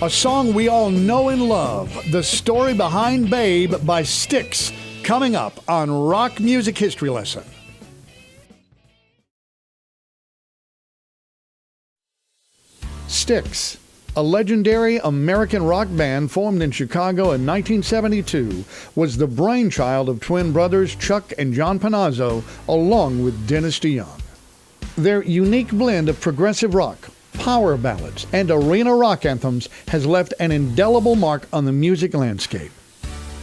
A song we all know and love, the story behind Babe by Styx, coming up on Rock Music History Lesson. Styx, a legendary American rock band formed in Chicago in 1972, was the brainchild of twin brothers Chuck and John Panozzo, along with Dennis DeYoung. Their unique blend of progressive rock, power ballads, and arena rock anthems has left an indelible mark on the music landscape.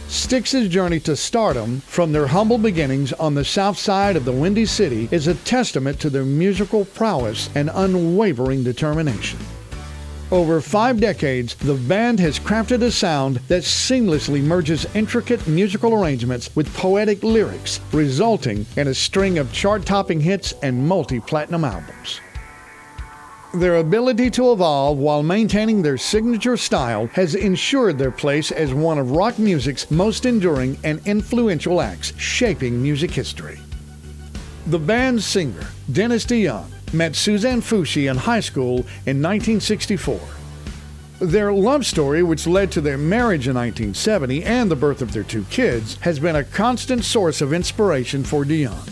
Styx's journey to stardom, from their humble beginnings on the south side of the Windy City, is a testament to their musical prowess and unwavering determination. Over 5 decades, the band has crafted a sound that seamlessly merges intricate musical arrangements with poetic lyrics, resulting in a string of chart-topping hits and multi-platinum albums. Their ability to evolve while maintaining their signature style has ensured their place as one of rock music's most enduring and influential acts, shaping music history. The band's singer, Dennis DeYoung, met Suzanne Fucci in high school in 1964. Their love story, which led to their marriage in 1970 and the birth of their 2 kids, has been a constant source of inspiration for DeYoung.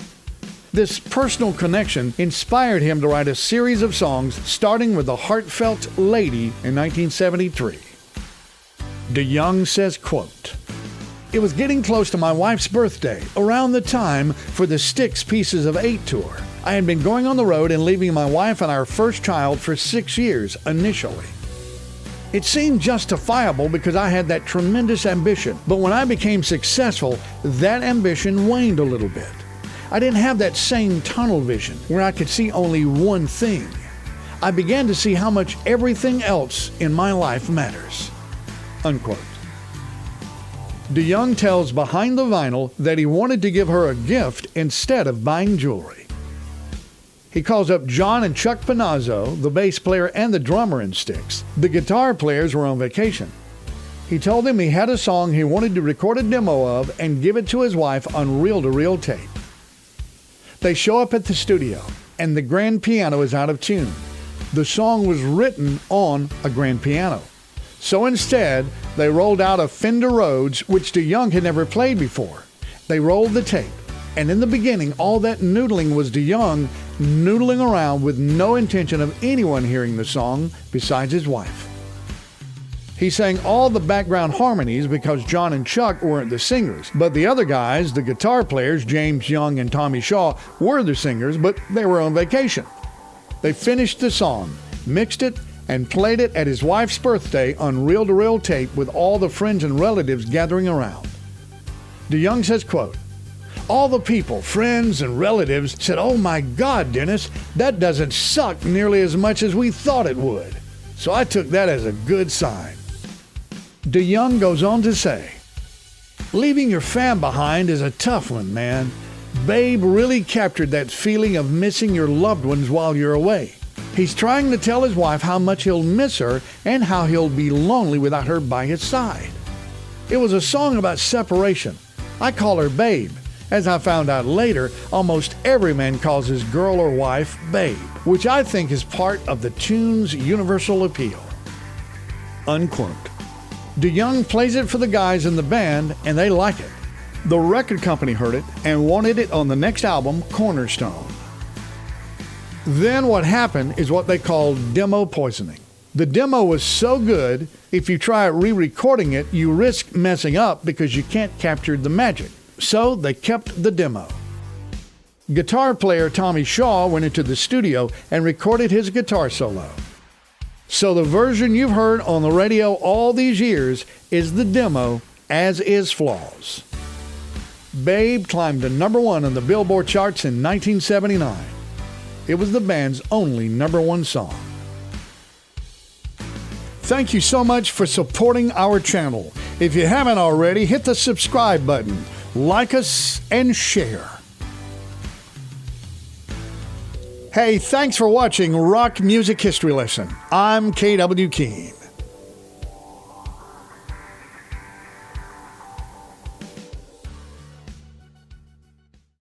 This personal connection inspired him to write a series of songs, starting with the heartfelt Lady in 1973. DeYoung says, quote, "It was getting close to my wife's birthday, around the time for the Styx Pieces of 8 tour. I had been going on the road and leaving my wife and our first child for 6 years initially. It seemed justifiable because I had that tremendous ambition, but when I became successful, that ambition waned a little bit. I didn't have that same tunnel vision where I could see only one thing. I began to see how much everything else in my life matters." Unquote. DeYoung tells Behind the Vinyl that he wanted to give her a gift instead of buying jewelry. He calls up John and Chuck Panozzo, the bass player and the drummer in Styx. The guitar players were on vacation. He told them he had a song he wanted to record a demo of and give it to his wife on reel-to-reel tape. They show up at the studio, and the grand piano is out of tune. The song was written on a grand piano. So instead, they rolled out a Fender Rhodes, which DeYoung had never played before. They rolled the tape, and in the beginning, all that noodling was DeYoung noodling around with no intention of anyone hearing the song besides his wife. He sang all the background harmonies because John and Chuck weren't the singers, but the other guys, the guitar players, James Young and Tommy Shaw, were the singers, but they were on vacation. They finished the song, mixed it, and played it at his wife's birthday on reel-to-reel tape with all the friends and relatives gathering around. DeYoung says, quote, "All the people, friends and relatives said, 'Oh my God, Dennis, that doesn't suck nearly as much as we thought it would.' So I took that as a good sign." DeYoung goes on to say, "Leaving your fam behind is a tough one, man. Babe really captured that feeling of missing your loved ones while you're away. He's trying to tell his wife how much he'll miss her and how he'll be lonely without her by his side. It was a song about separation. I call her Babe. As I found out later, almost every man calls his girl or wife Babe, which I think is part of the tune's universal appeal." Unquote. DeYoung plays it for the guys in the band, and they like it. The record company heard it and wanted it on the next album, Cornerstone. Then what happened is what they call demo poisoning. The demo was so good, if you try re-recording it, you risk messing up because you can't capture the magic. So they kept the demo. Guitar player Tommy Shaw went into the studio and recorded his guitar solo. So the version you've heard on the radio all these years is the demo, as is Flaws. Babe climbed to #1 on the Billboard charts in 1979. It was the band's only #1 song. Thank you so much for supporting our channel. If you haven't already, hit the subscribe button, like us, and share. Hey, thanks for watching Rock Music History Lesson. I'm K.W. Keene.